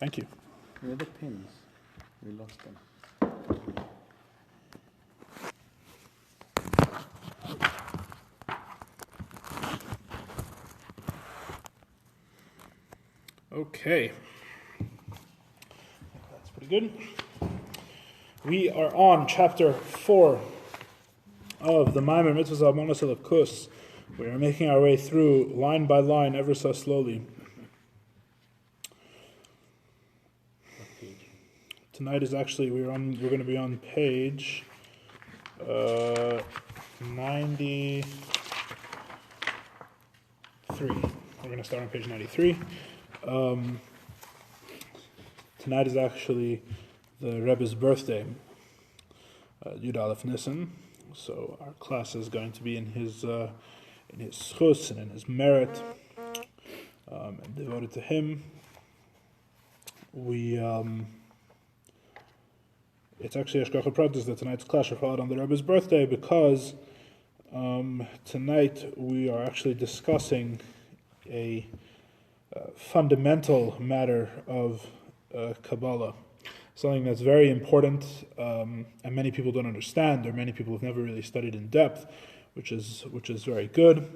Thank you. Where are the pins? We lost them. Okay. That's pretty good. We are on chapter 4 of the Maimer Mitzvah Monosilikus. We are making our way through line by line ever so slowly. Tonight is actually we're going to be on page 93. We're going to start on page 93. Tonight is actually the Rebbe's birthday, Yud Aleph Nisan. So our class is going to be in his schus and in his merit, and devoted to him. It's actually Hashgacha Pratis that tonight's class should fall on the Rebbe's birthday because tonight we are actually discussing a fundamental matter of Kabbalah, something that's very important and many people don't understand, or many people have never really studied in depth, which is very good.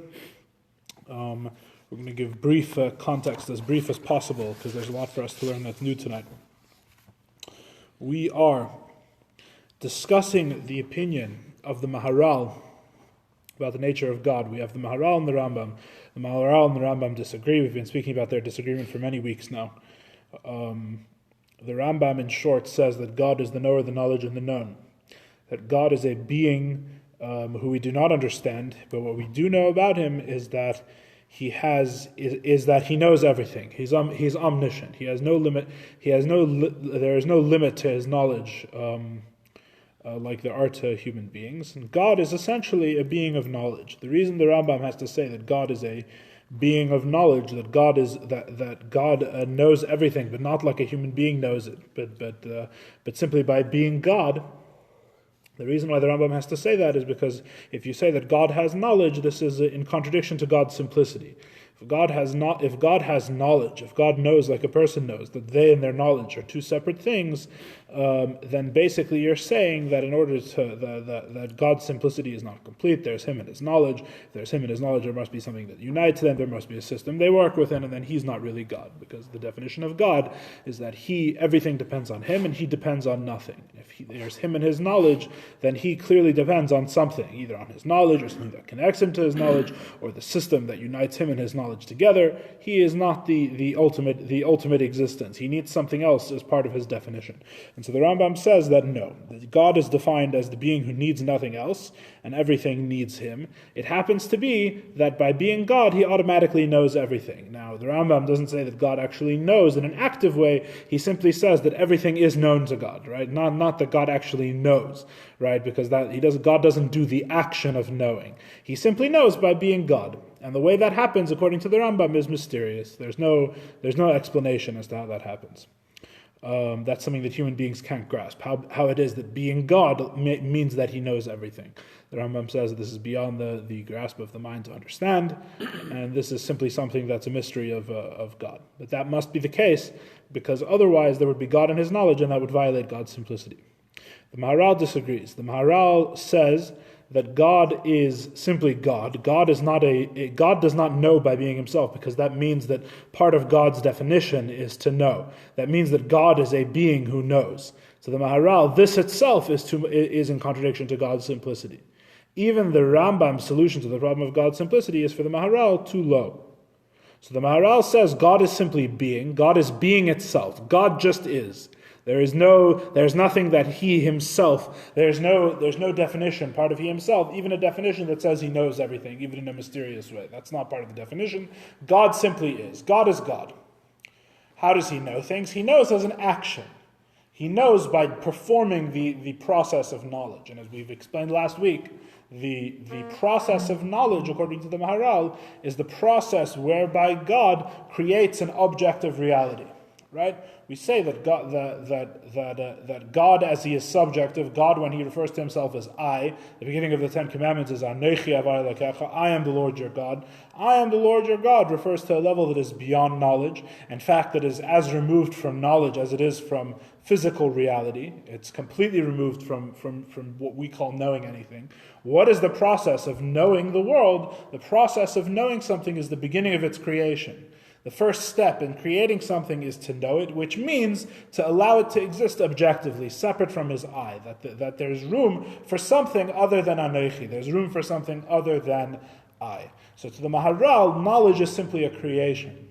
We're going to give brief context, as brief as possible, because there's a lot for us to learn that's new tonight. We are discussing the opinion of the Maharal about the nature of God. We have the Maharal and the Rambam. The Maharal and the Rambam disagree. We've been speaking about their disagreement for many weeks now. The Rambam, in short, says that God is the knower, the knowledge, and the known. That God is a being who we do not understand, but what we do know about him is that that he knows everything. He's omniscient. He has no limit. There is no limit to his knowledge, like there are to human beings. And God is essentially a being of knowledge. The reason the Rambam has to say that God is a being of knowledge, that God is that God knows everything, but not like a human being knows it, but simply by being God. The reason why the Rambam has to say that is because if you say that God has knowledge, this is in contradiction to God's simplicity. If God has knowledge, if God knows like a person knows, that they and their knowledge are two separate things, then basically you're saying that in order to that God's simplicity is not complete. There's him and his knowledge. If there's him and his knowledge, there must be something that unites them. There must be a system they work within, and then he's not really God, because the definition of God is that everything depends on him, and he depends on nothing. If there's him and his knowledge, then he clearly depends on something, either on his knowledge or something that connects him to his knowledge, or the system that unites him and his knowledge together. He is not the ultimate existence. He needs something else as part of his definition. And so the Rambam says that no, that God is defined as the being who needs nothing else, and everything needs him. It happens to be that by being God, he automatically knows everything. Now, the Rambam doesn't say that God actually knows in an active way. He simply says that everything is known to God, right? Not that God actually knows, right? Because God doesn't do the action of knowing. He simply knows by being God. And the way that happens, according to the Rambam, is mysterious. There's no explanation as to how that happens. That's something that human beings can't grasp. How it is that being God means that he knows everything. The Rambam says that this is beyond the grasp of the mind to understand, and this is simply something that's a mystery of God. But that must be the case, because otherwise there would be God in his knowledge, and that would violate God's simplicity. The Maharal disagrees. The Maharal says that God is simply God. God does not know by being himself, because that means that part of God's definition is to know. That means that God is a being who knows. So the Maharal, this itself is in contradiction to God's simplicity. Even the Rambam's solution to the problem of God's simplicity is for the Maharal too low. So the Maharal says God is simply being. God is being itself. God just is. There's nothing that he himself, there's no definition, part of he himself, even a definition that says he knows everything, even in a mysterious way. That's not part of the definition. God simply is. God is God. How does he know things? He knows as an action. He knows by performing the process of knowledge. And as we've explained last week, the process of knowledge, according to the Maharal, is the process whereby God creates an objective reality. right? We say that God, that God, as he is subjective, God, when he refers to himself as I, the beginning of the Ten Commandments is Anochi Avai Elokecha, I am the Lord your God. I am the Lord your God refers to a level that is beyond knowledge, in fact, that is as removed from knowledge as it is from physical reality. It's completely removed from what we call knowing anything. What is the process of knowing the world? The process of knowing something is the beginning of its creation. The first step in creating something is to know it, which means to allow it to exist objectively, separate from his I, that there's room for something other than Anochi, there's room for something other than I. So to the Maharal, knowledge is simply a creation.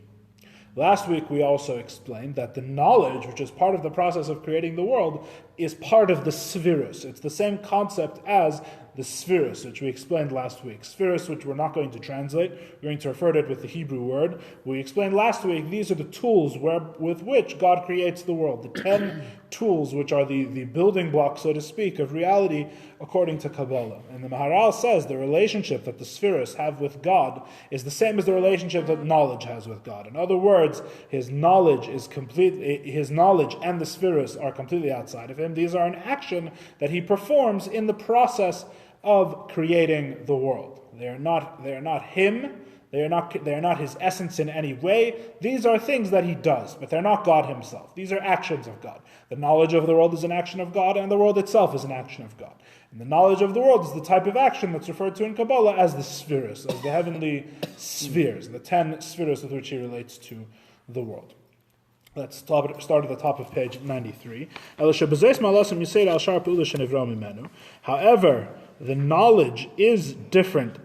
Last week we also explained that the knowledge, which is part of the process of creating the world, is part of the Svirus. It's the same concept as the Svirus, which we explained last week. Svirus, which we're not going to translate, we're going to refer to it with the Hebrew word. We explained last week, these are the tools with which God creates the world. The 10 tools, which are the building blocks, so to speak, of reality according to Kabbalah. And the Maharal says the relationship that the Svirus have with God is the same as the relationship that knowledge has with God. In other words, his knowledge and the Svirus are completely outside of him. These are an action that he performs in the process of creating the world. They are not him. They are not his essence in any way. These are things that he does, but they're not God himself. These are actions of God. The knowledge of the world is an action of God, and the world itself is an action of God. And the knowledge of the world is the type of action that's referred to in Kabbalah as the spheres, as the heavenly spheres, the 10 spheres with which he relates to the world. Let's start at the top of page 93. However, the knowledge is different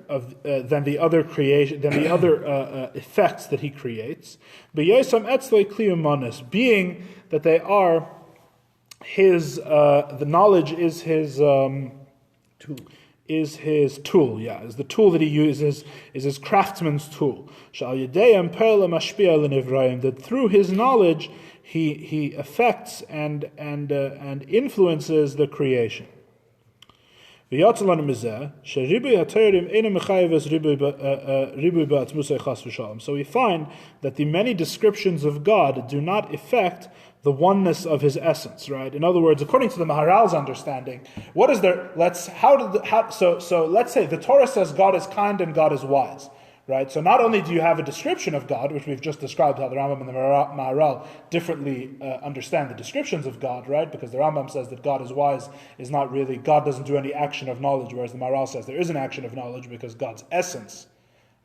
than the other creation, than the other effects that he creates. Being that they are his, the knowledge is his tool. Is his tool, is the tool that he uses, is his craftsman's tool. That through his knowledge he affects and influences the creation. So we find that the many descriptions of God do not affect the oneness of his essence, right? In other words, according to the Maharal's understanding, what is there? Let's say the Torah says God is kind and God is wise, right? So not only do you have a description of God, which we've just described how the Rambam and the Maharal differently understand the descriptions of God, right? Because the Rambam says that God is wise is not really, God doesn't do any action of knowledge, whereas the Maharal says there is an action of knowledge because God's essence,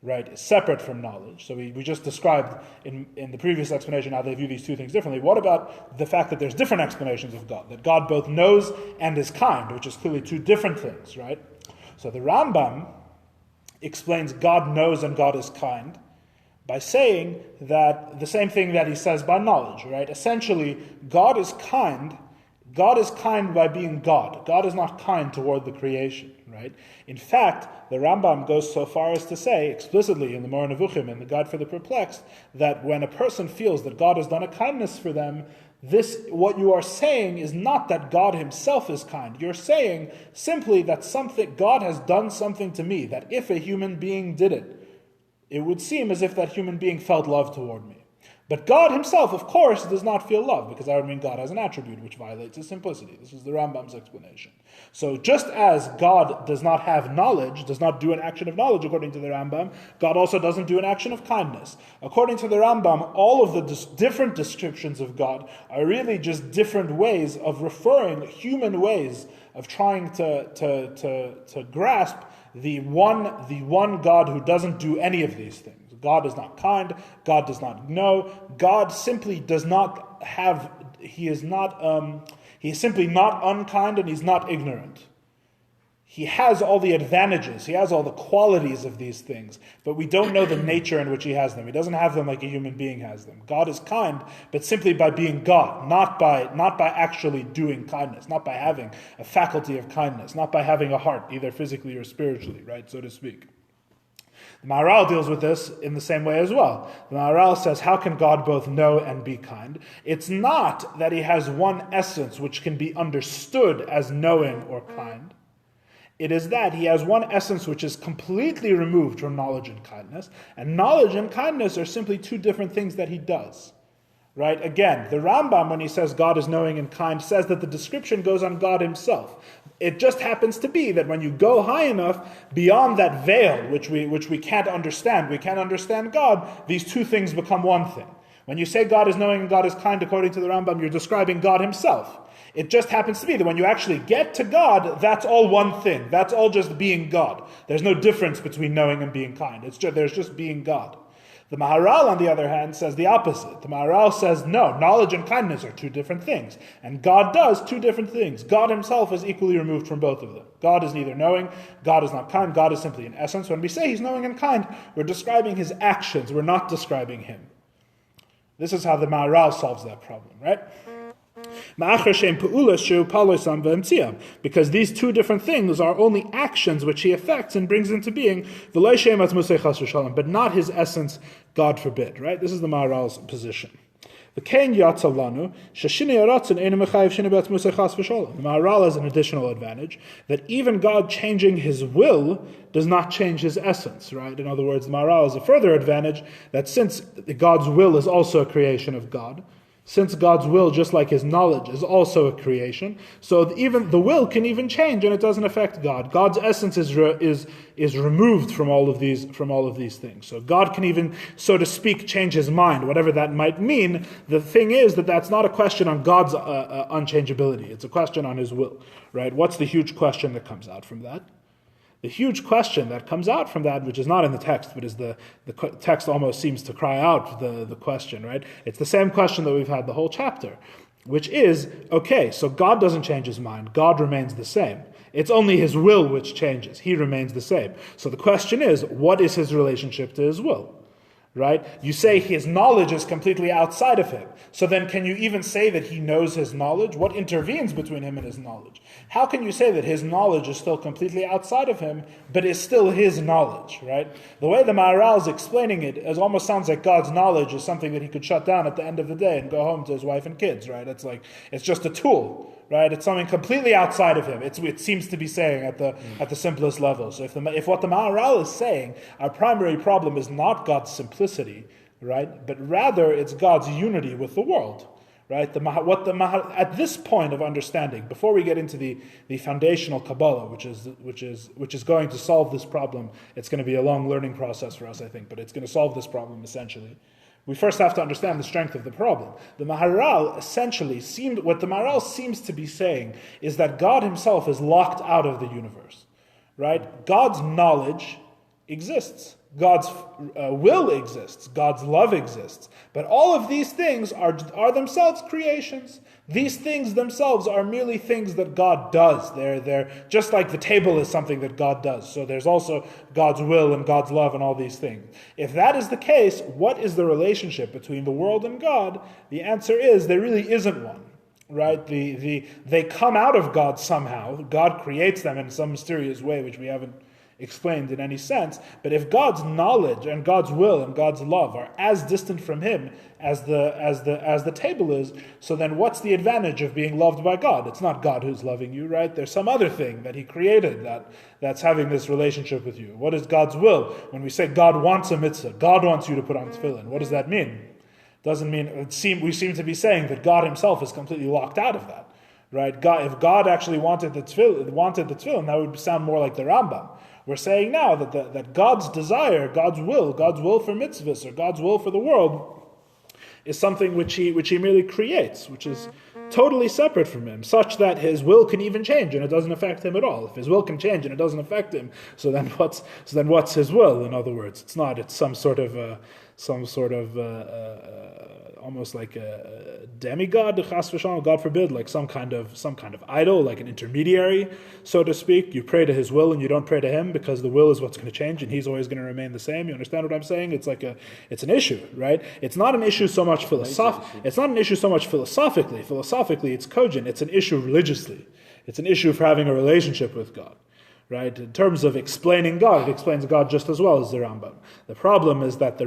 right, is separate from knowledge. So we just described in the previous explanation how they view these two things differently. What about the fact that there's different explanations of God? That God both knows and is kind, which is clearly two different things, right? So the Rambam explains God knows and God is kind by saying that the same thing that he says by knowledge, right? Essentially, God is kind by being God. God is not kind toward the creation, right? In fact, the Rambam goes so far as to say explicitly in the Moreh Nevuchim and the Guide for the Perplexed that when a person feels that God has done a kindness for them, what you are saying is not that God himself is kind. You're saying simply that God has done something to me, that if a human being did it, it would seem as if that human being felt love toward me. But God himself, of course, does not feel love, because that would mean God has an attribute which violates his simplicity. This is the Rambam's explanation. So just as God does not have knowledge, does not do an action of knowledge according to the Rambam, God also doesn't do an action of kindness. According to the Rambam, all of the different descriptions of God are really just different ways of referring, human ways of trying to grasp the one God who doesn't do any of these things. God is not kind, God does not know, God simply does not have, he is simply not unkind and he's not ignorant. He has all the advantages, he has all the qualities of these things, but we don't know the nature in which he has them. He doesn't have them like a human being has them. God is kind, but simply by being God, not by actually doing kindness, not by having a faculty of kindness, not by having a heart, either physically or spiritually, right, so to speak. The Maharal deals with this in the same way as well. The Maharal says, how can God both know and be kind? It's not that he has one essence which can be understood as knowing or kind. It is that he has one essence which is completely removed from knowledge and kindness, and knowledge and kindness are simply two different things that he does. Right? Again, the Rambam, when he says God is knowing and kind, says that the description goes on God himself. It just happens to be that when you go high enough beyond that veil, which we can't understand God, these two things become one thing. When you say God is knowing and God is kind, according to the Rambam, you're describing God himself. It just happens to be that when you actually get to God, that's all one thing. That's all just being God. There's no difference between knowing and being kind. There's just being God. The Maharal, on the other hand, says the opposite. The Maharal says, no, knowledge and kindness are two different things. And God does two different things. God himself is equally removed from both of them. God is neither knowing, God is not kind, God is simply in essence. When we say he's knowing and kind, we're describing his actions, we're not describing him. This is how the Maharal solves that problem, right? Because these two different things are only actions which he effects and brings into being, but not his essence, God forbid, right? This is the Maharal's position. The Maharal has an additional advantage, that even God changing his will does not change his essence, right? In other words, the Maharal has a further advantage, that since God's will is also a creation of God, since God's will, just like his knowledge, is also a creation, so even the will can even change and it doesn't affect God. God's essence is removed from all of these things. So God can even, so to speak, change his mind, whatever that might mean. The thing is that that's not a question on God's unchangeability. It's a question on his will, right? What's the huge question that comes out from that? The huge question that comes out from that, which is not in the text, but is the text almost seems to cry out the question, right? It's the same question that we've had the whole chapter, which is, okay, so God doesn't change his mind. God remains the same. It's only his will which changes. He remains the same. So the question is, what is his relationship to his will? Right? You say his knowledge is completely outside of him. So then can you even say that he knows his knowledge? What intervenes between him and his knowledge? How can you say that his knowledge is still completely outside of him, but is still his knowledge, right? The way the Maharal is explaining it almost sounds like God's knowledge is something that he could shut down at the end of the day and go home to his wife and kids, right? It's just a tool. Right, it's something completely outside of him. It seems to be saying at the simplest level. So if what the Maharal is saying, our primary problem is not God's simplicity, right, but rather it's God's unity with the world, right? At this point of understanding, before we get into the foundational Kabbalah, which is going to solve this problem, it's going to be a long learning process for us, I think, but it's going to solve this problem essentially. We first have to understand the strength of the problem. The Maharal essentially what the Maharal seems to be saying is that God himself is locked out of the universe, right? God's knowledge exists. God's will exists. God's love exists. But all of these things are themselves creations. These things themselves are merely things that God does. They're just like the table is something that God does. So there's also God's will and God's love and all these things. If that is the case, what is the relationship between the world and God? The answer is there really isn't one. Right? They come out of God somehow. God creates them in some mysterious way, which we haven't explained in any sense. But if God's knowledge and God's will and God's love are as distant from him as the table is, so then what's the advantage of being loved by God? It's not God who's loving you, right? There's some other thing that he created that's having this relationship with you. What is God's will? When we say God wants a mitzvah, God wants you to put on tefillin, what does that mean? Doesn't mean we seem to be saying that God himself is completely locked out of that, right? If God actually wanted the tefillin, that would sound more like the Rambam. We're saying now that God's desire, God's will for mitzvahs, or God's will for the world, is something which he merely creates, which is totally separate from him, such that his will can even change and it doesn't affect him at all. If his will can change and it doesn't affect him, so then what's his will? In other words, it's some sort of almost like a demigod, chas v'shalom, God forbid, like some kind of idol, like an intermediary, so to speak. You pray to his will and you don't pray to him because the will is what's going to change and he's always going to remain the same. You understand what I'm saying? It's an issue, right? It's not an issue so much It's not an issue so much philosophically. Philosophically, it's cogent. It's an issue religiously. It's an issue for having a relationship with God. Right? In terms of explaining God, it explains God just as well as the Rambam. The problem is that the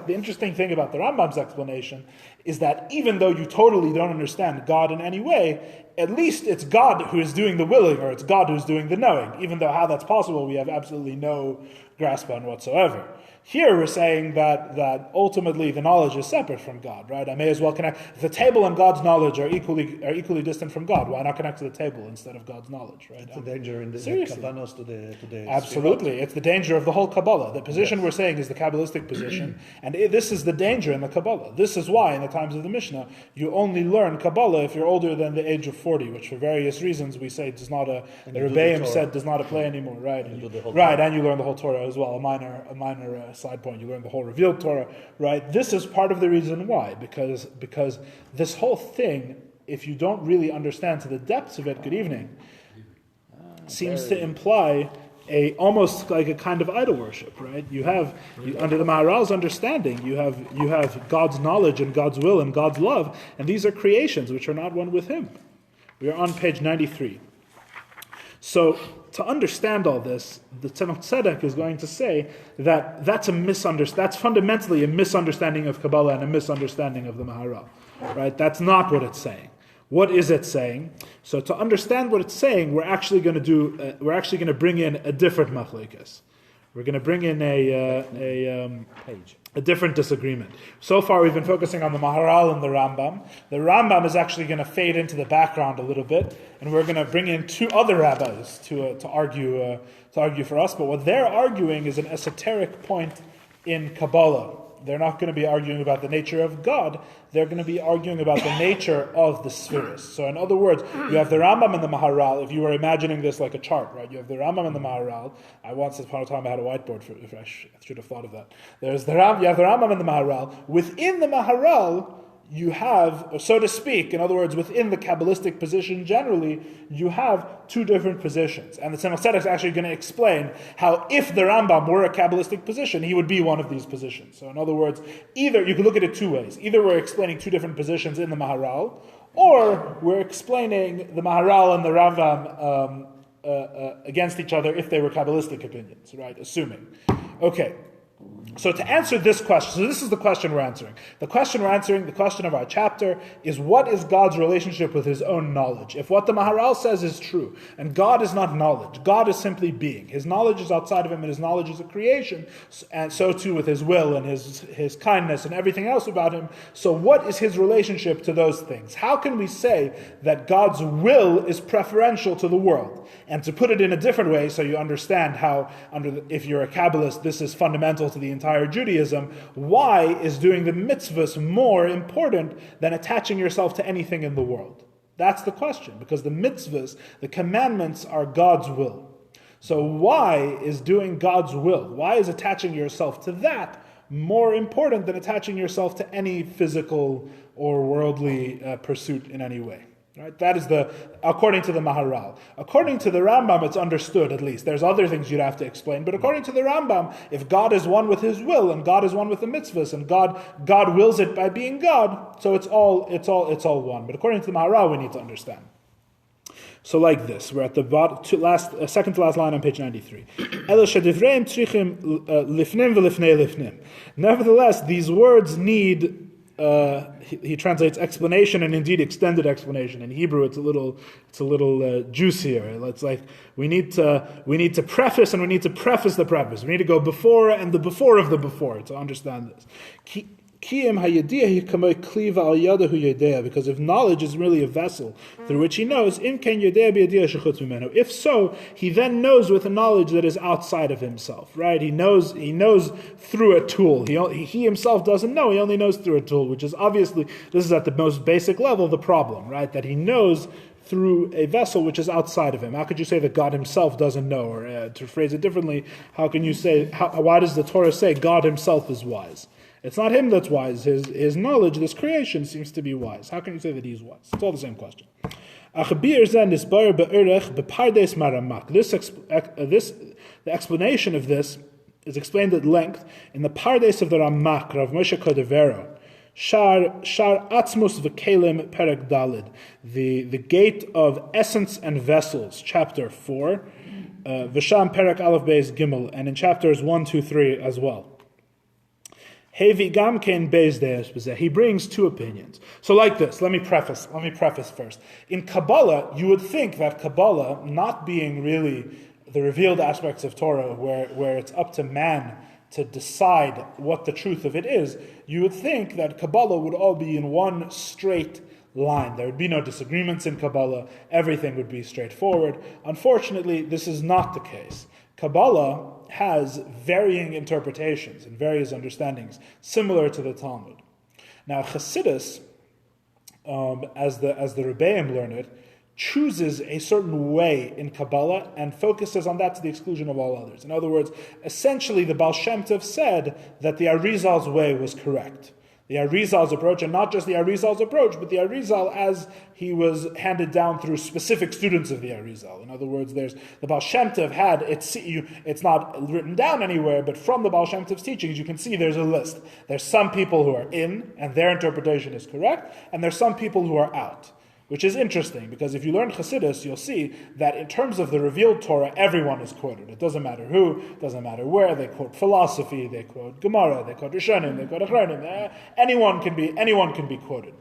interesting thing about the Rambam's explanation is that even though you totally don't understand God in any way, at least it's God who is doing the willing, or it's God who's doing the knowing, even though how that's possible we have absolutely no grasp on whatsoever. Here we're saying that ultimately the knowledge is separate from God, right? I may as well connect. If the table and God's knowledge are equally distant from God, why not connect to the table instead of God's knowledge, right? It's a danger in the Kabbalah to the absolutely. It's the danger of the whole Kabbalah. The position we're saying is the Kabbalistic position, and this is the danger in the Kabbalah. This is why in the times of the Mishnah you only learn Kabbalah if you're older than the age of 40, which for various reasons we say does not the Rebbeim said does not apply anymore, right? And you learn the whole Torah as well. A minor side point, you learn the whole revealed Torah, right? This is part of the reason why, because this whole thing, if you don't really understand to the depths of it, good evening, seems to imply almost like a kind of idol worship, right? Under the Maharal's understanding, you have God's knowledge and God's will and God's love, and these are creations which are not one with Him. We are on page 93. So, to understand all this, the Tzemach Tzedek is going to say that that's fundamentally a misunderstanding of Kabbalah and a misunderstanding of the Maharal, right? That's not what it's saying. What is it saying? So to understand what it's saying, we're actually going to bring in a different machlekes. We're going to bring in a different disagreement. So far, we've been focusing on the Maharal and the Rambam. The Rambam is actually going to fade into the background a little bit, and we're going to bring in two other rabbis to argue for us. But what they're arguing is an esoteric point in Kabbalah. They're not going to be arguing about the nature of God. They're going to be arguing about the nature of the spheres. So in other words, you have the Rambam and the Maharal. If you were imagining this like a chart, right? You have the Rambam and the Maharal. Once upon a time I had a whiteboard. I should have thought of that. You have the Rambam and the Maharal. Within the Maharal, you have, so to speak, in other words, within the Kabbalistic position generally, you have two different positions. And the Tzemach Tzedek is actually going to explain how if the Rambam were a Kabbalistic position, he would be one of these positions. So in other words, either you could look at it two ways. Either we're explaining two different positions in the Maharal, or we're explaining the Maharal and the Rambam against each other if they were Kabbalistic opinions, right? Assuming. Okay. So to answer this question, so this is the question we're answering. The question we're answering, the question of our chapter, is what is God's relationship with His own knowledge? If what the Maharal says is true, and God is not knowledge, God is simply being. His knowledge is outside of Him, and His knowledge is a creation, and so too with His will and His kindness and everything else about Him. So what is His relationship to those things? How can we say that God's will is preferential to the world? And to put it in a different way, so you understand how, if you're a Kabbalist, this is fundamental to the entire Judaism, why is doing the mitzvahs more important than attaching yourself to anything in the world? That's the question, because the mitzvahs, the commandments, are God's will. So why is doing God's will, why is attaching yourself to that more important than attaching yourself to any physical or worldly pursuit in any way? Right? That is according to the Maharal. According to the Rambam, it's understood at least. There's other things you'd have to explain, but according to the Rambam, if God is one with His will, and God is one with the mitzvahs, and God wills it by being God, so it's all one. But according to the Maharal, we need to understand. So like this, we're at the second to last line on page 93. Nevertheless, these words need. He translates explanation and indeed extended explanation. In Hebrew, it's a little juicier. It's like we need to preface and we need to preface the preface. We need to go before and the before of the before to understand this. Because if knowledge is really a vessel through which he knows, if so, he then knows with a knowledge that is outside of himself, right? He knows through a tool. He himself doesn't know, he only knows through a tool, which is obviously, this is at the most basic level, the problem, right? That he knows through a vessel which is outside of him. How could you say that God himself doesn't know? Or to phrase it differently, how can you say, why does the Torah say God himself is wise? It's not him that's wise. His knowledge, this creation, seems to be wise. How can you say that he's wise? It's all the same question. The explanation of this is explained at length in the Pardes of the Ramak, Rav Moshe Cordovero, Shar Atzmus V'Kelim Perek Dalid, the Gate of Essence and Vessels, chapter 4, V'Sham Perek Aleph Beis Gimel, and in chapters 1, 2, 3 as well. He brings two opinions. So like this, let me preface first. In Kabbalah, you would think that Kabbalah, not being really the revealed aspects of Torah, where it's up to man to decide what the truth of it is, you would think that Kabbalah would all be in one straight line. There would be no disagreements in Kabbalah. Everything would be straightforward. Unfortunately, this is not the case. Kabbalah has varying interpretations and various understandings, similar to the Talmud. Now, Chassidus, as the Rebbeim learn it, chooses a certain way in Kabbalah and focuses on that to the exclusion of all others. In other words, essentially the Baal Shem Tov said that the Arizal's way was correct. The Arizal's approach, and not just the Arizal's approach, but the Arizal as he was handed down through specific students of the Arizal. In other words, there's the Baal Shem Tov had, it's not written down anywhere, but from the Baal Shem Tov's teachings, you can see there's a list. There's some people who are in, and their interpretation is correct, and there's some people who are out. Which is interesting, because if you learn Chassidus, you'll see that in terms of the revealed Torah, everyone is quoted. It doesn't matter who, it doesn't matter where. They quote philosophy, they quote Gemara, they quote Rishonim, they quote Achronim. Anyone can be quoted.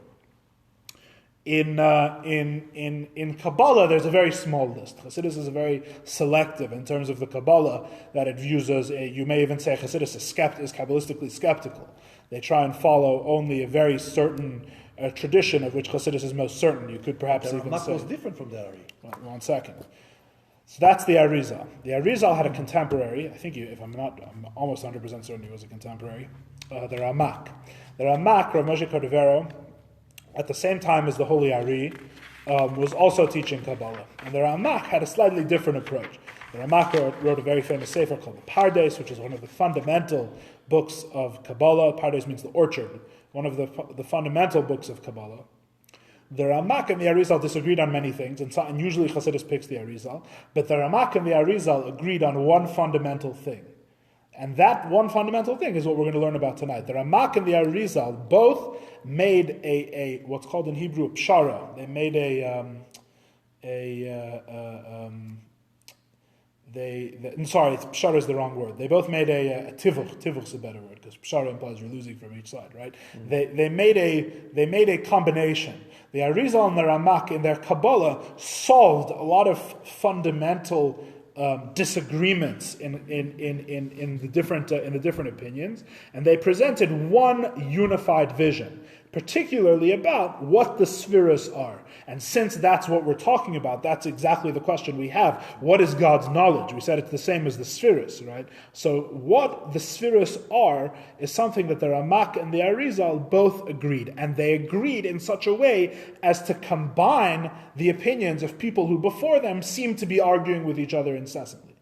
In Kabbalah, there's a very small list. Chassidus is very selective in terms of the Kabbalah that it views as you may even say Chassidus is Kabbalistically skeptical. They try and follow only a very certain tradition of which Chassidus is most certain. You could perhaps even say... was different from the Ari. One second. So that's the Arizal. The Arizal had a contemporary, I'm almost 100% certain he was a contemporary, the Ramak. The Ramak, Rav Moshe Cordovero, at the same time as the Holy Ari, was also teaching Kabbalah. And the Ramak had a slightly different approach. The Ramak wrote a very famous sefer called the Pardes, which is one of the fundamental books of Kabbalah. Pardes means the orchard. One of the fundamental books of Kabbalah. The Ramak and the Arizal disagreed on many things, and usually Chassidus picks the Arizal, but the Ramak and the Arizal agreed on one fundamental thing. And that one fundamental thing is what we're going to learn about tonight. The Ramak and the Arizal both made a what's called in Hebrew a pshara. They made pshara is the wrong word. They both made a tivuch. Tivuch is a better word because pshara implies you're losing from each side, right? Mm-hmm. They made a combination. The Arizal and the Ramak in their Kabbalah solved a lot of fundamental disagreements in the different opinions, and they presented one unified vision, particularly about what the spheres are. And since that's what we're talking about, that's exactly the question we have. What is God's knowledge? We said it's the same as the spheres, right? So what the spheres are is something that the Ramak and the Arizal both agreed. And they agreed in such a way as to combine the opinions of people who before them seemed to be arguing with each other incessantly.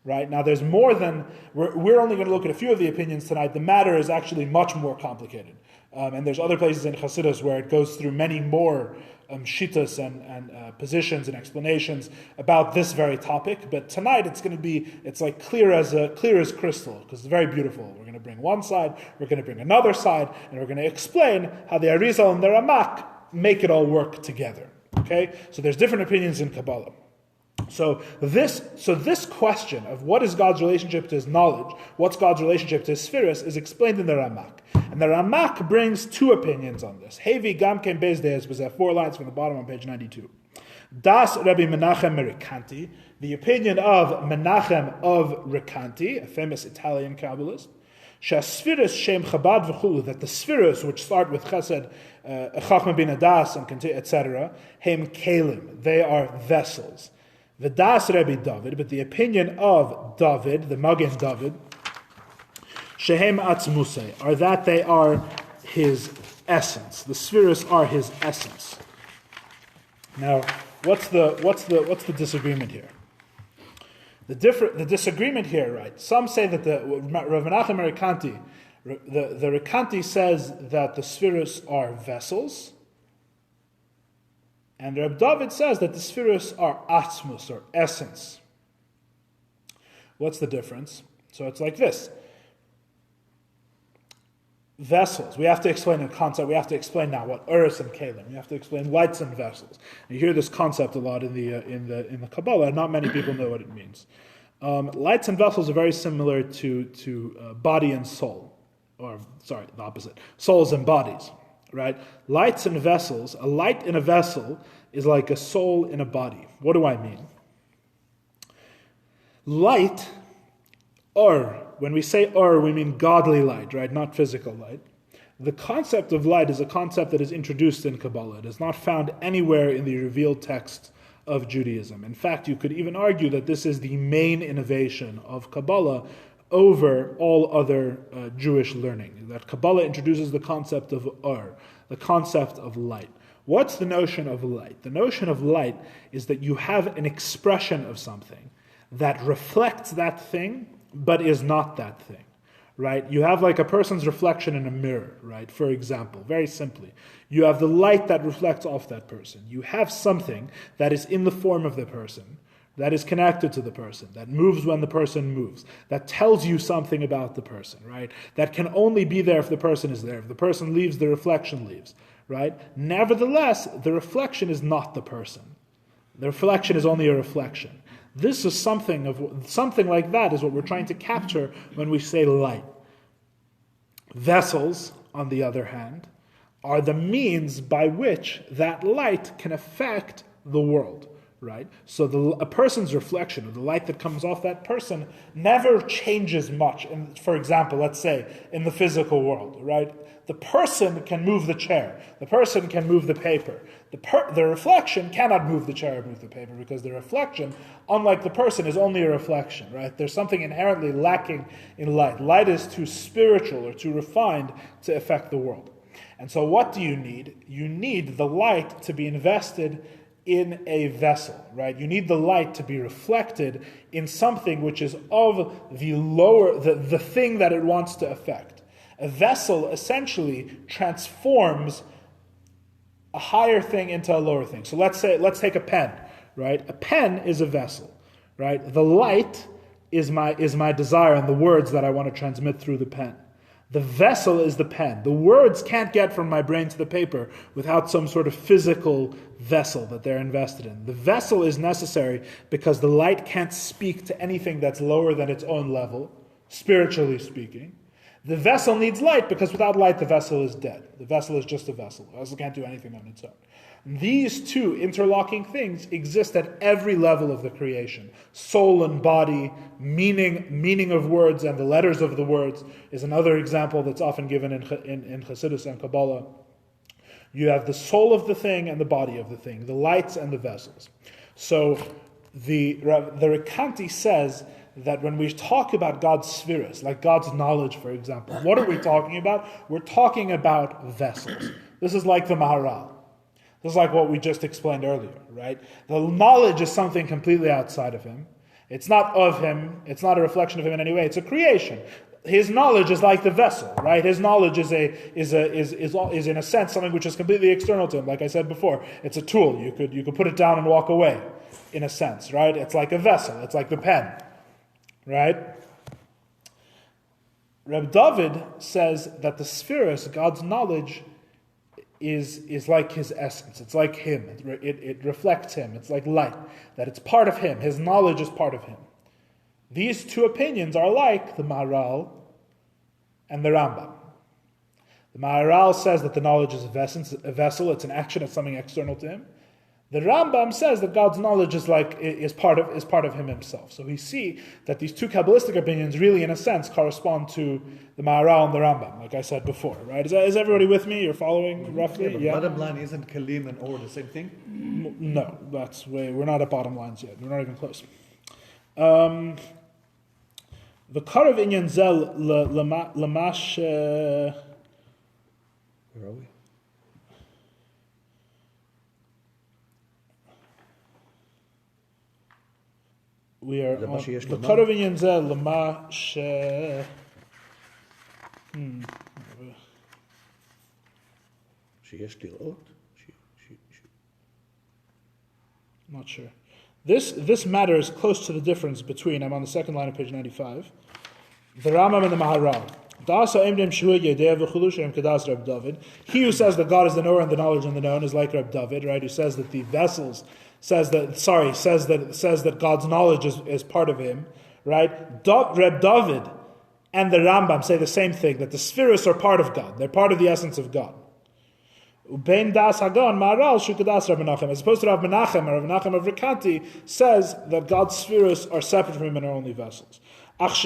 Right? Now there's more than, we're only going to look at a few of the opinions tonight. The matter is actually much more complicated. And there's other places in Chassidus where it goes through many more shittas and positions and explanations about this very topic. But tonight it's like clear as crystal, because it's very beautiful. We're going to bring one side, we're going to bring another side, and we're going to explain how the Arizal and the Ramak make it all work together. Okay? So there's different opinions in Kabbalah. So this question of what is God's relationship to his knowledge, what's God's relationship to his spheres, is explained in the Ramak. And the Ramak brings two opinions on this. Hevi Gamken Bezdeis was at 4 lines from the bottom on page 92. Das Rabbi Menachem Rekanti, the opinion of Menachem of Rekanti, a famous Italian Kabbalist, Shasfiris Shem Chabad v'chulu, that the spheres which start with Chesed, Chachma bin Adas, and etc., Hem Kalim, they are vessels. The Das Rebbe David, but the opinion of David, the Magen David, Shehem Atzmuse, are that they are his essence. The spheres are his essence. Now, what's the disagreement here? The disagreement here, right? Some say that Rav Menachem Rekanti, the Rekanti says that the spheres are vessels. And Reb David says that the spheres are atzmus, or essence. What's the difference? So it's like this. Vessels. We have to explain a concept. We have to explain now what Uris and Kalim. We have to explain lights and vessels. And you hear this concept a lot in the Kabbalah. Not many people know what it means. Lights and vessels are very similar to body and soul. Or, sorry, the opposite. Souls and bodies. Right? Lights and vessels. A light in a vessel is like a soul in a body. What do I mean? Light, or when we say or, we mean godly light, right? Not physical light. The concept of light is a concept that is introduced in Kabbalah. It is not found anywhere in the revealed texts of Judaism. In fact, you could even argue that this is the main innovation of Kabbalah over all other Jewish learning. That Kabbalah introduces the concept of or, the concept of light. What's the notion of light? The notion of light is that you have an expression of something that reflects that thing, but is not that thing, right? You have like a person's reflection in a mirror, right? For example, very simply, you have the light that reflects off that person. You have something that is in the form of the person, that is connected to the person, that moves when the person moves, that tells you something about the person, right? That can only be there if the person is there. If the person leaves, the reflection leaves, right? Nevertheless, the reflection is not the person. The reflection is only a reflection. This is something like that is what we're trying to capture when we say light. Vessels, on the other hand, are the means by which that light can affect the world, right? So a person's reflection, or the light that comes off that person, never changes much. For example, let's say in the physical world, right? The person can move the chair. The person can move the paper. The reflection cannot move the chair or move the paper, because the reflection, unlike the person, is only a reflection, right? There's something inherently lacking in light. Light is too spiritual or too refined to affect the world. And so what do you need? You need the light to be invested in a vessel, right? You need the light to be reflected in something which is of the thing that it wants to affect. A vessel essentially transforms a higher thing into a lower thing. So let's take a pen, right? A pen is a vessel, right? The light is my desire and the words that I want to transmit through the pen. The vessel is the pen. The words can't get from my brain to the paper without some sort of physical vessel that they're invested in. The vessel is necessary because the light can't speak to anything that's lower than its own level, spiritually speaking. The vessel needs light because without light the vessel is dead. The vessel is just a vessel. The vessel can't do anything on its own. These two interlocking things exist at every level of the creation. Soul and body, meaning of words and the letters of the words is another example that's often given in Chassidus and Kabbalah. You have the soul of the thing and the body of the thing, the lights and the vessels. So the Rekanti says that when we talk about God's spheres, like God's knowledge, for example, what are we talking about? We're talking about vessels. This is like the Maharal. This is like what we just explained earlier, right? The knowledge is something completely outside of him. It's not of him. It's not a reflection of him in any way. It's a creation. His knowledge is like the vessel, right? His knowledge is in a sense something which is completely external to him. Like I said before, it's a tool. You could put it down and walk away, in a sense, right? It's like a vessel. It's like the pen, right? Reb David says that the spheres, God's knowledge, is like his essence. It's like him. It reflects him. It's like light. That it's part of him. His knowledge is part of him. These two opinions are like the Maharal and the Rambam. The Maharal says that the knowledge is a vessel. It's an action. It's something external to him. The Rambam says that God's knowledge is part of him himself. So we see that these two Kabbalistic opinions really, in a sense, correspond to the Maharal and the Rambam, like I said before. Right? Is everybody with me? You're following roughly? Yeah, bottom line isn't Kalim and Or the same thing? No, we're not at bottom lines yet. We're not even close. The Karav Inyan Zel Lamash. Where are we? We are on the Karav Inyan Zel Lamash. Not sure. This matter is close to the difference between, I'm on the second line of page 95, the Rambam and the Maharal. He who says that God is the knower and the knowledge and the known is like Reb David, right? Who says that the vessels, says that God's knowledge is part of him, right? Reb David and the Rambam say the same thing, that the spheres are part of God. They're part of the essence of God. Ubein das Hagon Maharal Shukadas Rabbi Menachem, as opposed to Rabbi Menachem, or Rabbi Menachem of Rekanti says that God's spheres are separate from him and are only vessels. But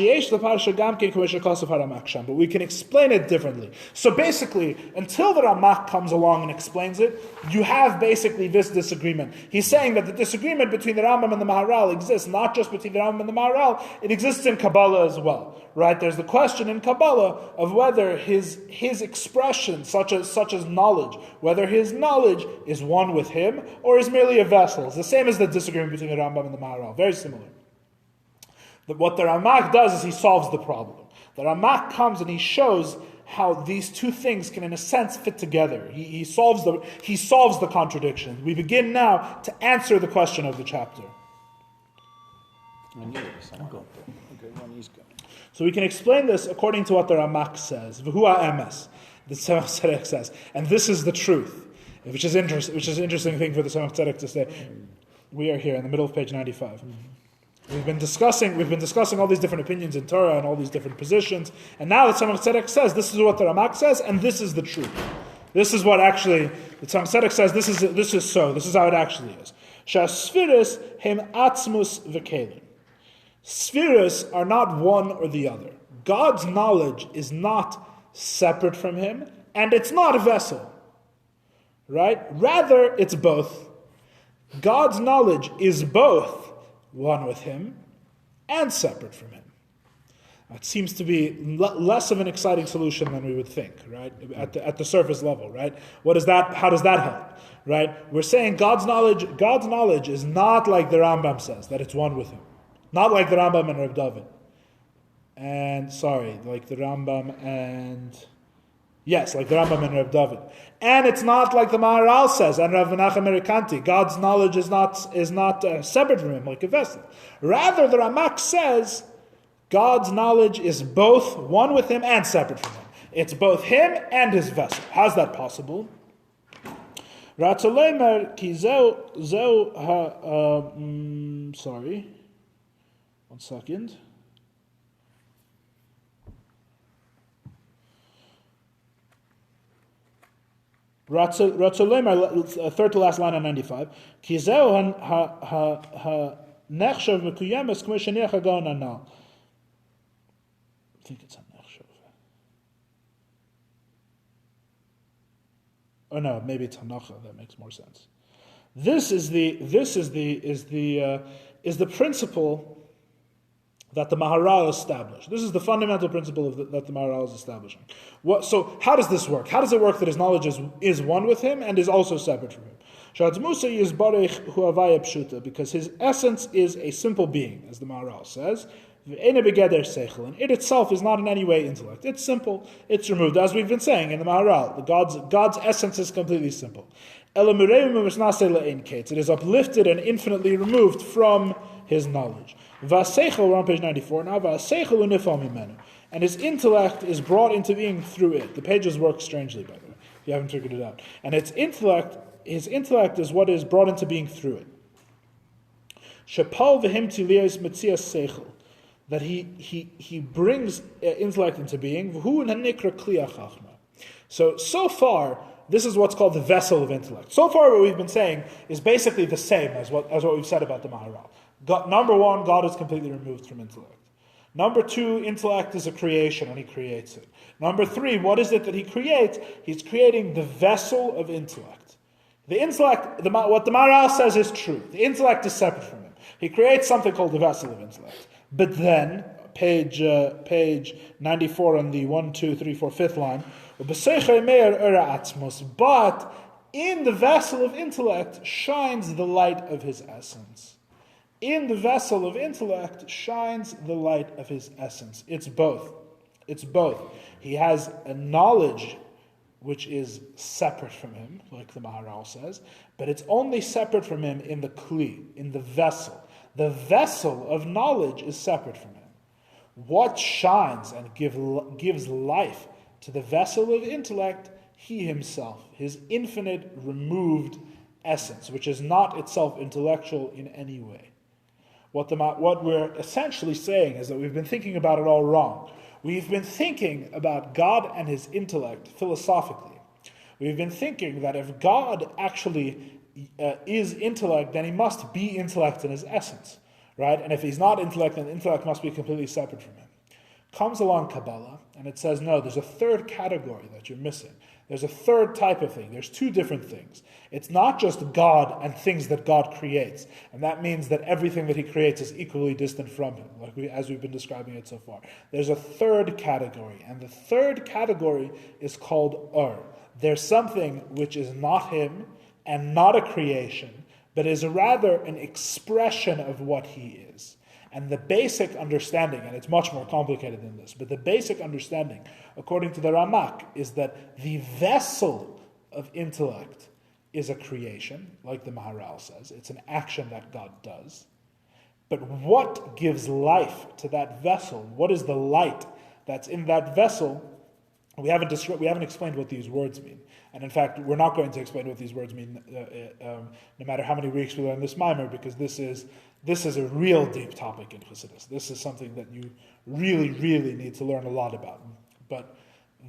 we can explain it differently. So basically, until the Ramak comes along and explains it, you have basically this disagreement. He's saying that the disagreement between the Rambam and the Maharal exists not just between the Rambam and the Maharal, it exists in Kabbalah as well. Right? There's the question in Kabbalah of whether his expression, such as knowledge, whether his knowledge is one with him or is merely a vessel. It's the same as the disagreement between the Rambam and the Maharal. Very similar. What the Ramak does is he solves the problem. The Ramak comes and he shows how these two things can, in a sense, fit together. He solves the contradiction. We begin now to answer the question of the chapter. So we can explain this according to what the Ramak says. V'hu ha'emes, the Tzemach Tzedek says, and this is the truth, which is an interesting thing for the Tzemach Tzedek to say. We are here in the middle of page 95. We've been discussing all these different opinions in Torah and all these different positions, and now the Tzemach Tzedek says this is what the Ramak says, and this is the truth. This is what actually the Tzemach Tzedek says. This is so. This is how it actually is. Shasfiris hem atzmus v'kelim. Spheres are not one or the other. God's knowledge is not separate from him, and it's not a vessel. Right? Rather, it's both. God's knowledge is both one with him and separate from him. It seems to be less of an exciting solution than we would think, right? At the surface level, right? How does that help? Right? We're saying God's knowledge is not like the Rambam says, that it's one with him. Not like the Rambam and Reb David. Like the Rambam and Reb David. And it's not like the Maharal says, and Rabbi Menachem Mendel Schneersohn, God's knowledge is not separate from him, like a vessel. Rather, the Ramak says, God's knowledge is both one with him and separate from him. It's both him and his vessel. How's that possible? One second. Third to last line on 95. I think it's a nechshav. Oh no, maybe it's hanacha. That makes more sense. This is the principle that the Maharal established. This is the fundamental principle that the Maharal is establishing. So how does this work? How does it work that his knowledge is one with him and is also separate from him? Because his essence is a simple being, as the Maharal says. And it itself is not in any way intellect. It's simple. It's removed, as we've been saying in the Maharal. God's essence is completely simple. It is uplifted and infinitely removed from his knowledge. We're on page 94 now. And his intellect is brought into being through it. The pages work strangely, by the way, if you haven't figured it out. And his intellect is what is brought into being through it. That he brings intellect into being. So far, this is what's called the vessel of intellect. So far, what we've been saying is basically the same as what we've said about the Maharal. Number one, God is completely removed from intellect. Number two, intellect is a creation and he creates it. Number three, what is it that he creates? He's creating the vessel of intellect. The intellect, what the Maharal says is true. The intellect is separate from him. He creates something called the vessel of intellect. But then, page 94 on the 1, 2, 3, 4, 5th line, but in the vessel of intellect shines the light of his essence. In the vessel of intellect shines the light of his essence. It's both. It's both. He has a knowledge which is separate from him, like the Maharal says, but it's only separate from him in the kli, in the vessel. The vessel of knowledge is separate from him. What shines and gives life to the vessel of intellect? He himself, his infinite removed essence, which is not itself intellectual in any way. What we're essentially saying is that we've been thinking about it all wrong. We've been thinking about God and his intellect philosophically. We've been thinking that if God actually is intellect, then he must be intellect in his essence. right? And if he's not intellect, then intellect must be completely separate from him. Comes along Kabbalah, and it says, no, there's a third category that you're missing. There's a third type of thing. There's two different things. It's not just God and things that God creates, and that means that everything that he creates is equally distant from him, as we've been describing it so far. There's a third category, and the third category is called There's something which is not him and not a creation, but is rather an expression of what he is. And the basic understanding, and it's much more complicated than this, but the basic understanding, according to the Ramak, is that the vessel of intellect is a creation, like the Maharal says. It's an action that God does. But what gives life to that vessel? What is the light that's in that vessel? We haven't explained what these words mean. And in fact, we're not going to explain what these words mean, no matter how many weeks we learn this mimer, because this is a real deep topic in Chassidus. This is something that you really, really need to learn a lot about. But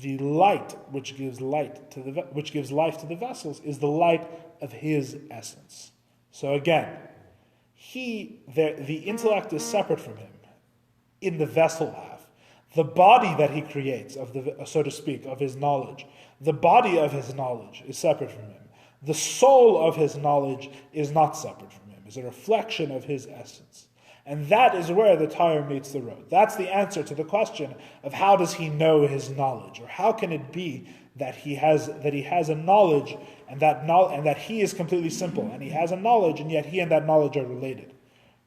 the light which gives life to the vessels is the light of his essence. So again, the intellect is separate from him in the vessel half. The body that he creates, so to speak, of his knowledge, the body of his knowledge is separate from him. The soul of his knowledge is not separate from him. It's a reflection of his essence. And that is where the tire meets the road. That's the answer to the question of how does he know his knowledge, or how can it be that he has a knowledge and that he is completely simple, and he has a knowledge, and yet he and that knowledge are related.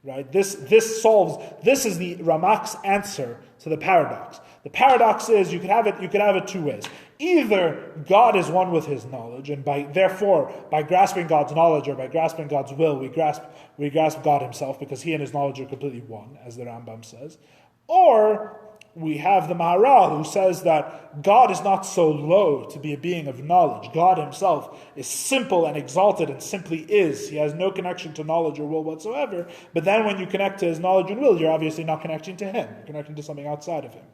Right? This is the Ramak's answer to the paradox. The paradox is you could have it two ways. Either God is one with his knowledge, and by grasping God's knowledge or by grasping God's will, we grasp God himself, because he and his knowledge are completely one, as the Rambam says. Or we have the Maharal, who says that God is not so low to be a being of knowledge. God himself is simple and exalted and simply is. He has no connection to knowledge or will whatsoever. But then when you connect to his knowledge and will, you're obviously not connecting to him. You're connecting to something outside of him.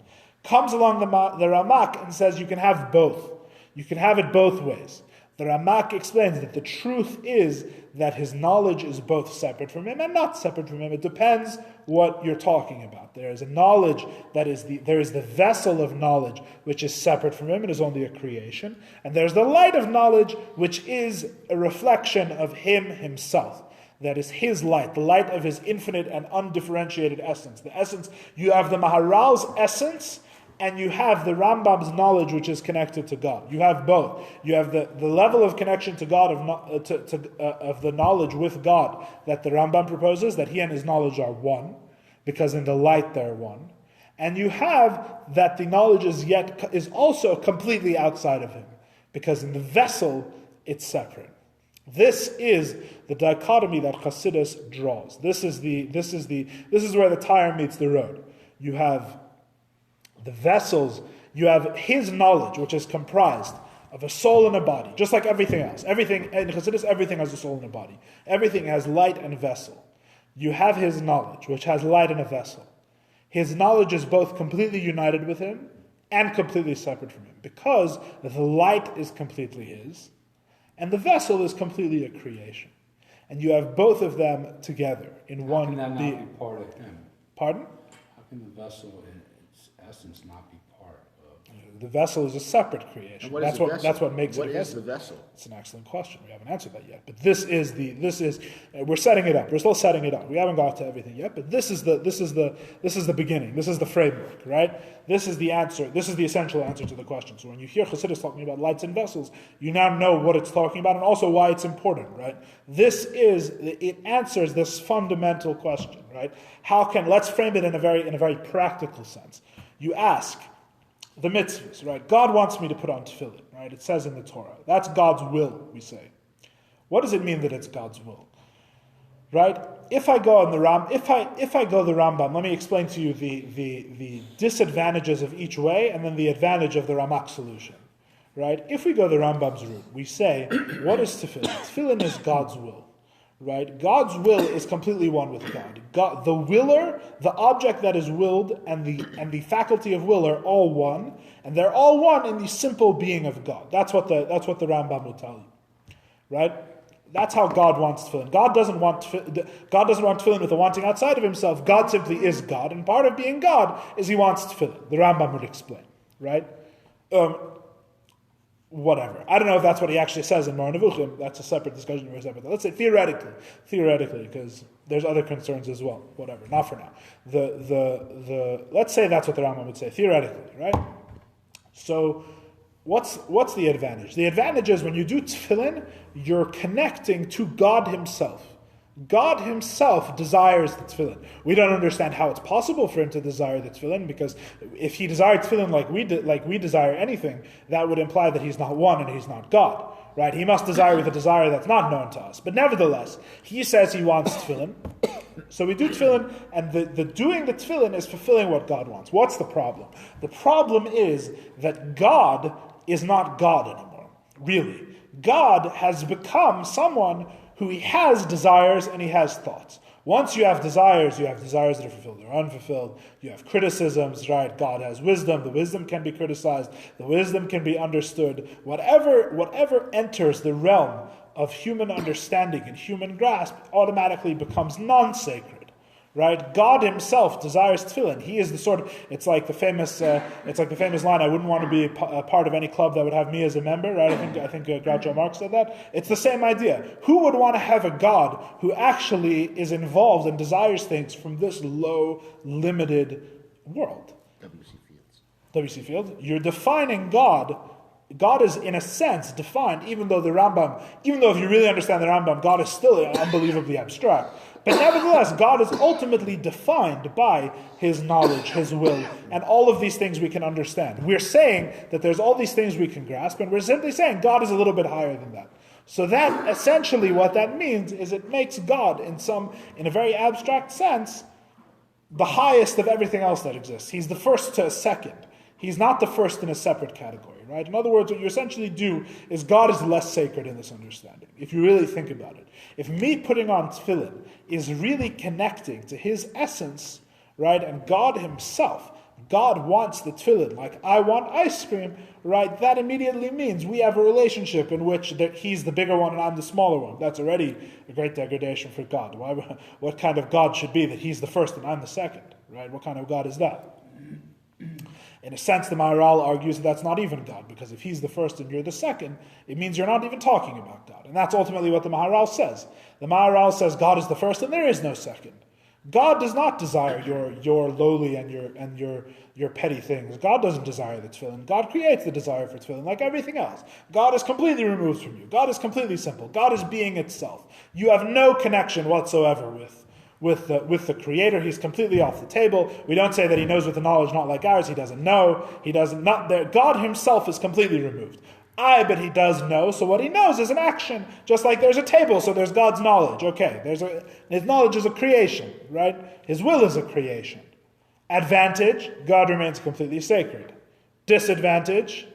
Comes along the Ramak and says you can have both. You can have it both ways. The Ramak explains that the truth is that his knowledge is both separate from him and not separate from him. It depends what you're talking about. There is a knowledge there is the vessel of knowledge which is separate from him and is only a creation. And there's the light of knowledge which is a reflection of him himself. That is his light, the light of his infinite and undifferentiated essence. The essence, you have the Maharal's essence, and you have the Rambam's knowledge, which is connected to God. You have both. You have the level of connection to God of the knowledge with God that the Rambam proposes, that he and his knowledge are one, because in the light they're one. And you have that the knowledge is also completely outside of him, because in the vessel it's separate. This is the dichotomy that Chassidus draws. This is where the tire meets the road. You have the vessels, you have his knowledge, which is comprised of a soul and a body, just like everything else. Everything in Chassidus, everything has a soul and a body. Everything has light and vessel. You have his knowledge, which has light and a vessel. His knowledge is both completely united with him and completely separate from him, because the light is completely his, and the vessel is completely a creation. And you have both of them together in one being. How can that not be part of him? Pardon? How can the vessel in its essence not be part of? The vessel is a separate creation. That's what makes it a vessel. What is the vessel? It's an excellent question. We haven't answered that yet. But we're setting it up. We're still setting it up. We haven't got to everything yet. But this is the beginning. This is the framework, right? This is the answer. This is the essential answer to the question. So when you hear Chassidus talking about lights and vessels, you now know what it's talking about and also why it's important, right? It answers this fundamental question, right? Let's frame it in a very practical sense. You ask, the mitzvahs, right? God wants me to put on tefillin, right? It says in the Torah. That's God's will, we say. What does it mean that it's God's will? Right? If I go the Rambam, let me explain to you the disadvantages of each way and then the advantage of the Ramak solution. Right? If we go the Rambam's route, we say, what is tefillin? Tefillin is God's will. Right? God's will is completely one with God. The willer, the object that is willed, and the faculty of will are all one, and they're all one in the simple being of God. That's what the Rambam will tell you. Right? That's how God wants tefillin. God doesn't want tefillin with a wanting outside of himself. God simply is God, and part of being God is he wants tefillin. The Rambam would explain, right? Whatever. I don't know if that's what he actually says in Mar Nevuchim. That's a separate discussion. Let's say theoretically, because there's other concerns as well. Whatever. Not for now. Let's say that's what the Rambam would say theoretically, right? So, what's the advantage? The advantage is when you do tefillin, you're connecting to God Himself. God Himself desires the tefillin. We don't understand how it's possible for Him to desire the tefillin, because if He desired tefillin like we desire anything, that would imply that He's not one and He's not God, right? He must desire with a desire that's not known to us. But nevertheless, He says He wants tefillin. So we do tefillin, and the doing the tefillin is fulfilling what God wants. What's the problem? The problem is that God is not God anymore, really. God has become someone who He has desires and He has thoughts. Once you have desires that are fulfilled or unfulfilled. You have criticisms, right? God has wisdom. The wisdom can be criticized. The wisdom can be understood. Whatever enters the realm of human understanding and human grasp automatically becomes non-sacred. Right? God Himself desires tefillin. He is the sort of, it's like the famous line, I wouldn't want to be a part of any club that would have me as a member, right? I think Groucho Marx said that. It's the same idea. Who would want to have a God who actually is involved and desires things from this low, limited world? W.C. Fields. You're defining God. God is, in a sense, defined, even though if you really understand the Rambam, God is still unbelievably abstract. But nevertheless, God is ultimately defined by His knowledge, His will, and all of these things we can understand. We're saying that there's all these things we can grasp, and we're simply saying God is a little bit higher than that. So that, essentially, what that means is it makes God, in a very abstract sense, the highest of everything else that exists. He's the first to a second. He's not the first in a separate category, right? In other words, what you essentially do is God is less sacred in this understanding, if you really think about it. If me putting on tefillin is really connecting to His essence, right, and God Himself, God wants the tefillin like I want ice cream, right, that immediately means we have a relationship in which He's the bigger one and I'm the smaller one. That's already a great degradation for God. What kind of God should be that He's the first and I'm the second, right? What kind of God is that? In a sense, the Maharal argues that that's not even God, because if He's the first and you're the second, it means you're not even talking about God. And that's ultimately what the Maharal says. The Maharal says God is the first and there is no second. God does not desire your lowly and your petty things. God doesn't desire the tefillin. God creates the desire for tefillin like everything else. God is completely removed from you. God is completely simple. God is being itself. You have no connection whatsoever with the Creator. He's completely off the table. We don't say that He knows with a knowledge not like ours. He doesn't know. He doesn't not there. God Himself is completely removed. But He does know. So what He knows is an action. Just like there's a table, so there's God's knowledge. Okay, His knowledge is a creation, right? His will is a creation. Advantage: God remains completely sacred. Disadvantage: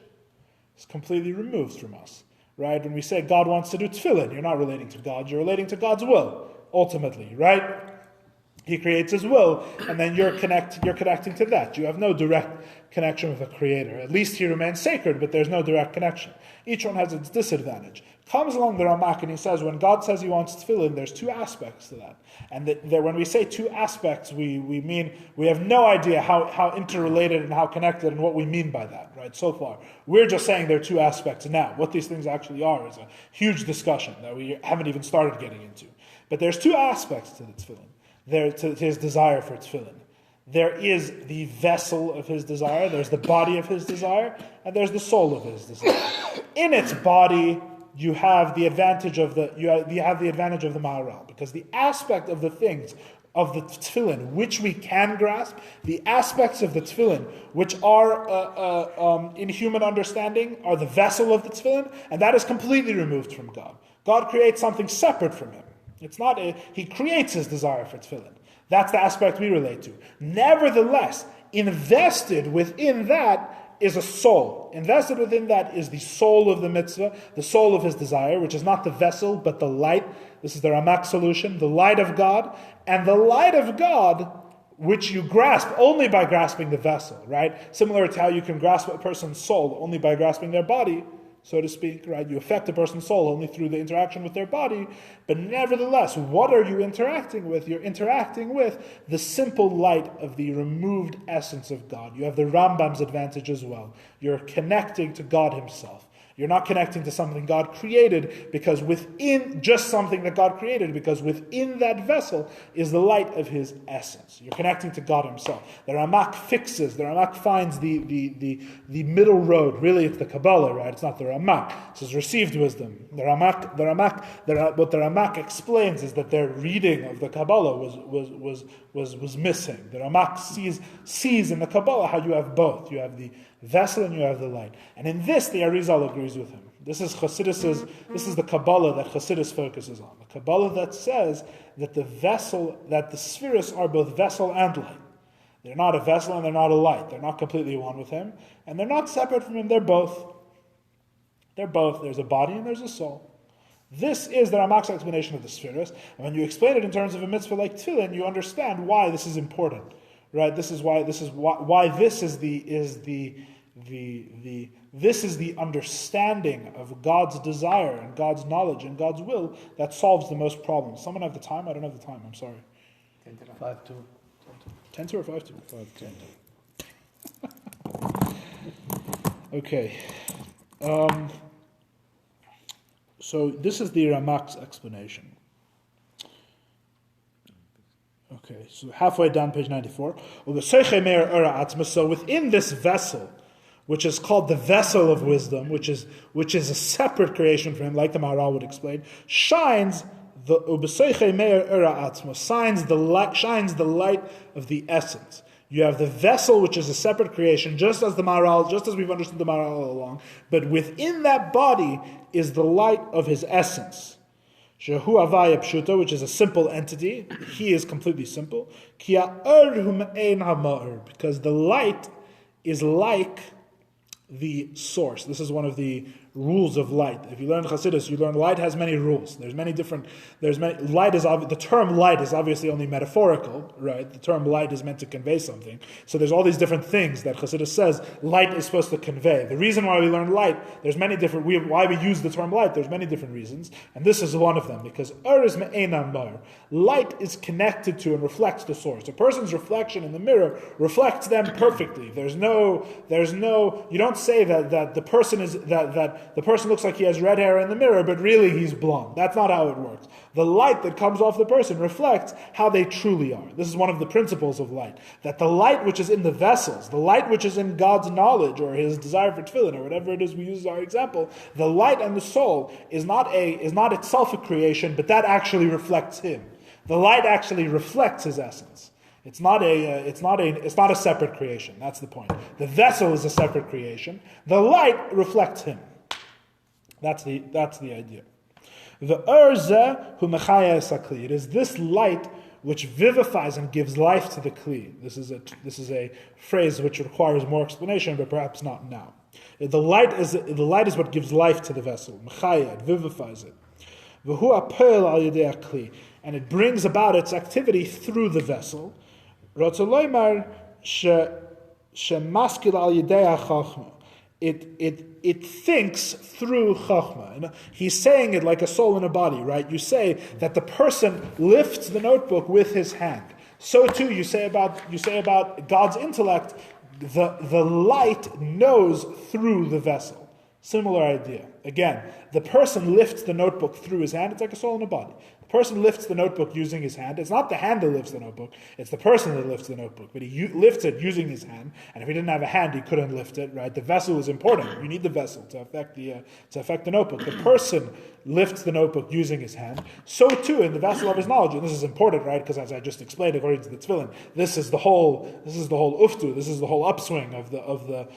is completely removed from us, right? When we say God wants to do tefillin, you're not relating to God. You're relating to God's will, ultimately, right? He creates His will, and then you're connecting to that. You have no direct connection with the Creator. At least He remains sacred, but there's no direct connection. Each one has its disadvantage. Comes along the Ramak and he says, when God says He wants tefillin, there's two aspects to that. And when we say two aspects, we mean we have no idea how interrelated and how connected and what we mean by that, right? So far, we're just saying there are two aspects now. What these things actually are is a huge discussion that we haven't even started getting into. But there's two aspects to the tefillin. To His desire for tefillin. There is the vessel of His desire, there's the body of His desire, and there's the soul of His desire. In its body, you have the advantage of the Maharal, because the aspect of the things of the tefillin which we can grasp, the aspects of the tefillin which are in human understanding are the vessel of the tefillin, and that is completely removed from God. God creates something separate from Him. It's not He creates His desire for tefillin. That's the aspect we relate to. Nevertheless, invested within that is a soul. Invested within that is the soul of the mitzvah, the soul of His desire, which is not the vessel, but the light. This is the Ramak solution, the light of God. And the light of God, which you grasp only by grasping the vessel, right? Similar to how you can grasp a person's soul only by grasping their body. so to speak, right? You affect a person's soul only through the interaction with their body, but nevertheless, what are you interacting with? You're interacting with the simple light of the removed essence of God. You have the Rambam's advantage as well. You're connecting to God himself. You're not connecting to something God created because within just something that God created, because within that vessel is the light of his essence. You're connecting to God himself. The Ramak finds the middle road. Really, it's the Kabbalah, right? It's not the Ramak. It says received wisdom. What the Ramak explains is that their reading of the Kabbalah was missing. The Ramak sees in the Kabbalah how you have both. You have the vessel and you have the light. And in this, the Arizal agrees with him. This is the Kabbalah that Chassidus focuses on. The Kabbalah that says that the spheres are both vessel and light. They're not a vessel and they're not a light. They're not completely one with him. And they're not separate from him. They're both. They're both. There's a body and there's a soul. This is the Ramak's explanation of the spheres. And when you explain it in terms of a mitzvah like tefillin, you understand why this is important. Right? This is why this is the understanding of God's desire and God's knowledge and God's will that solves the most problems. Someone have the time? I don't have the time. I'm sorry. 5-2. 10-2 or 5-2? 5-10. Okay. So this is the Ramak's explanation. Okay, so halfway down, page 94. So within this vessel, which is called the vessel of wisdom, which is a separate creation from him, like the Maharal would explain, shines the light of the essence. You have the vessel, which is a separate creation, just as we've understood the Maharal all along, but within that body is the light of his essence. Shehu Avaya Pshuta, which is a simple entity. He is completely simple. Because the light is like the source. This is one of the rules of light. If you learn Chassidus, you learn light has many rules. The term light is obviously only metaphorical, right? The term light is meant to convey something. So there's all these different things that Chassidus says light is supposed to convey. The reason why we learn light, why we use the term light, there's many different reasons. And this is one of them, because is me'enam bar. Light is connected to and reflects the source. A person's reflection in the mirror reflects them perfectly. You don't say that the person the person looks like he has red hair in the mirror, but really he's blonde. That's not how it works. The light that comes off the person reflects how they truly are. This is one of the principles of light. That the light which is in the vessels, the light which is in God's knowledge or his desire for tefillin or whatever it is we use as our example, the light and the soul is not itself a creation, but that actually reflects him. The light actually reflects his essence. It's not a separate creation. That's the point. The vessel is a separate creation. The light reflects him. That's the idea. The urza hu mechaya sakli. It is this light which vivifies and gives life to the kli. This is a phrase which requires more explanation, but perhaps not now. The light is what gives life to the vessel. Mechaya, it vivifies it. V'hu apel al yedei kli, and it brings about its activity through the vessel. Rotzoloymar shemaskil al yedei chachma. It thinks through chachma. And he's saying it like a soul in a body, right? You say that the person lifts the notebook with his hand. So too you say about God's intellect, the light knows through the vessel. Similar idea. Again, the person lifts the notebook through his hand. It's like a soul in a body. The person lifts the notebook using his hand. It's not the hand that lifts the notebook. It's the person that lifts the notebook. But he lifts it using his hand. And if he didn't have a hand, he couldn't lift it. Right? The vessel is important. You need the vessel to affect the notebook. The person lifts the notebook using his hand. So too in the vessel of his knowledge. And this is important, right? Because as I just explained, according to the tefillin, this is the whole uftu. This is the whole upswing of the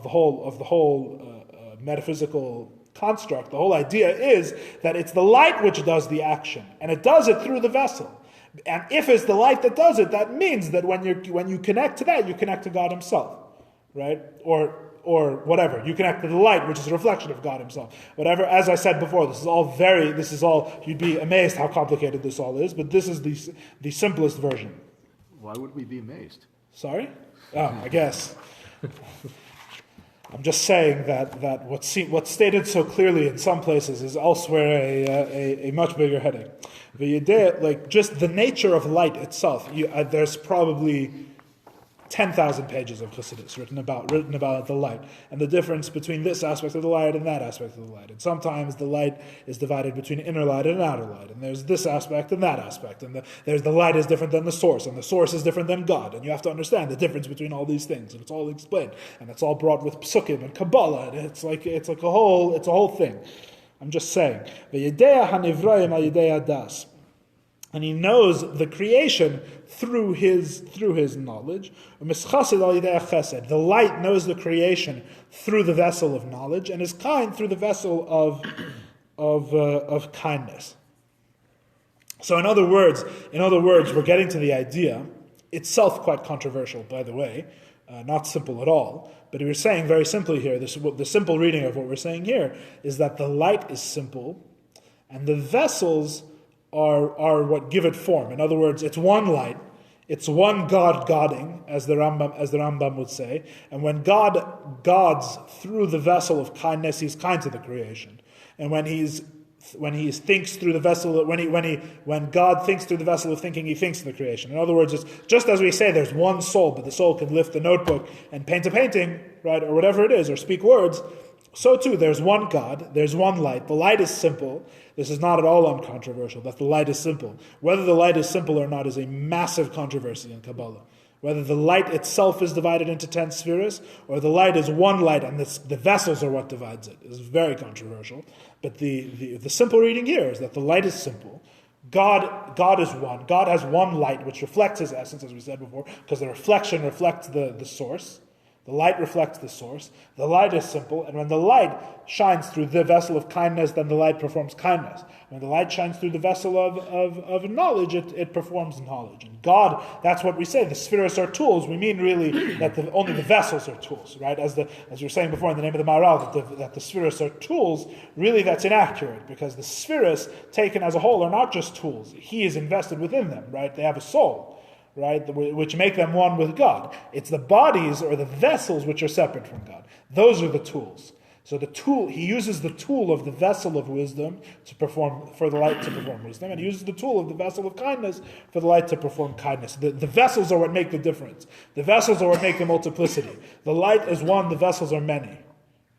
whole metaphysical construct. The whole idea is that it's the light which does the action, and it does it through the vessel. And if it's the light that does it, that means that when you connect to that, you connect to God himself, right? Or whatever. You connect to the light, which is a reflection of God himself. Whatever, as I said before, this is all, you'd be amazed how complicated this all is, but this is the simplest version. Why would we be amazed? Sorry? Oh, I guess. I'm just saying that what's stated so clearly in some places is elsewhere a much bigger headache. Like just the nature of light itself, there's probably 10,000 pages of Chassidus written about the light and the difference between this aspect of the light and that aspect of the light. And sometimes the light is divided between inner light and outer light, and there's this aspect and that aspect, and the light is different than the source, and the source is different than God, and you have to understand the difference between all these things, and it's all explained, and it's all brought with psukim and Kabbalah, and it's a whole thing. I'm just saying. And he knows the creation through his knowledge. The light knows the creation through the vessel of knowledge, and is kind through the vessel of kindness. So in other words, we're getting to the idea, itself quite controversial, by the way, not simple at all. But we're saying very simply here, the simple reading of what we're saying here is that the light is simple, and the vessels are what give it form. In other words, it's one light, it's one God-godding, as the Rambam would say. And when God gods through the vessel of kindness, he's kind to the creation. And when thinks through the vessel, when God thinks through the vessel of thinking, he thinks in the creation. In other words, it's just as we say, there's one soul, but the soul can lift a notebook and paint a painting, right, or whatever it is, or speak words. So too, there's one God, there's one light. The light is simple. This is not at all uncontroversial, that the light is simple. Whether the light is simple or not is a massive controversy in Kabbalah. Whether the light itself is divided into 10 spheres, or the light is one light and the vessels are what divides it, is very controversial. But the simple reading here is that the light is simple. God is one. God has one light which reflects his essence, as we said before, because the reflection reflects the source. The light reflects the source. The light is simple, and when the light shines through the vessel of kindness, then the light performs kindness. When the light shines through the vessel of knowledge, it performs knowledge. And God, that's what we say, the spheres are tools. We mean really that only the vessels are tools, right? As we were saying before in the name of the Maharal, that the spheres are tools, really that's inaccurate, because the spheres taken as a whole are not just tools. He is invested within them, right? They have a soul, right, which make them one with God. It's the bodies or the vessels which are separate from God. Those are the tools. So he uses the tool of the vessel of wisdom for the light to perform wisdom, and he uses the tool of the vessel of kindness for the light to perform kindness. The vessels are what make the difference. The vessels are what make the multiplicity. The light is one, the vessels are many.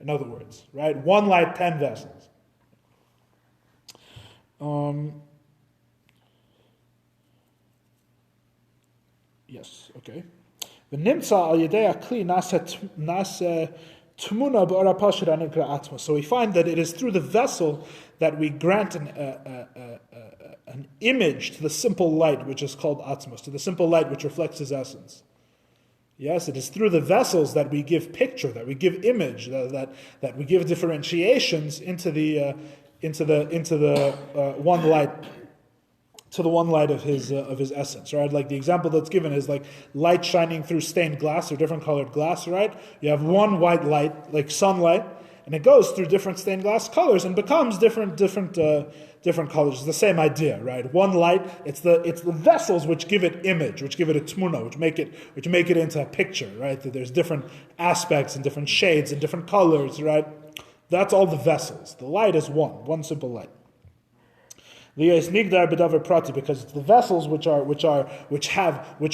In other words, right? One light, 10 vessels. Yes, okay. So we find that it is through the vessel that we grant an image to the simple light which is called Atzmos, to the simple light which reflects his essence. Yes, it is through the vessels that we give picture, that we give image, that we give differentiations into the one light, to the one light of his essence, right? Like the example that's given is like light shining through stained glass or different colored glass, right? You have one white light, like sunlight, and it goes through different stained glass colors and becomes different colors. It's the same idea, right? One light, it's the vessels which give it image, which give it a tmuna, which make it into a picture, right? That there's different aspects and different shades and different colors, right? That's all the vessels. The light is one simple light. Because it's the vessels which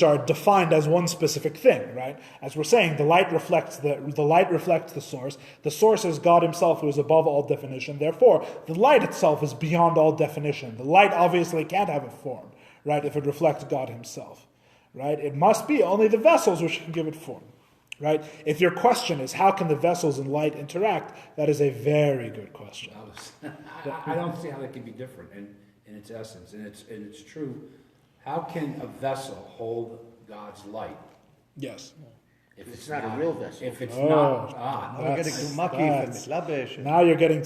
are defined as one specific thing, right? As we're saying, the light reflects the source. The source is God himself, who is above all definition. Therefore, the light itself is beyond all definition. The light obviously can't have a form, right? If it reflects God himself, right? It must be only the vessels which can give it form, right? If your question is how can the vessels and light interact, that is a very good question. I don't see how they can be different in its essence, and it's true. How can a vessel hold God's light? Yes. If it's not a real vessel. If it's now you're getting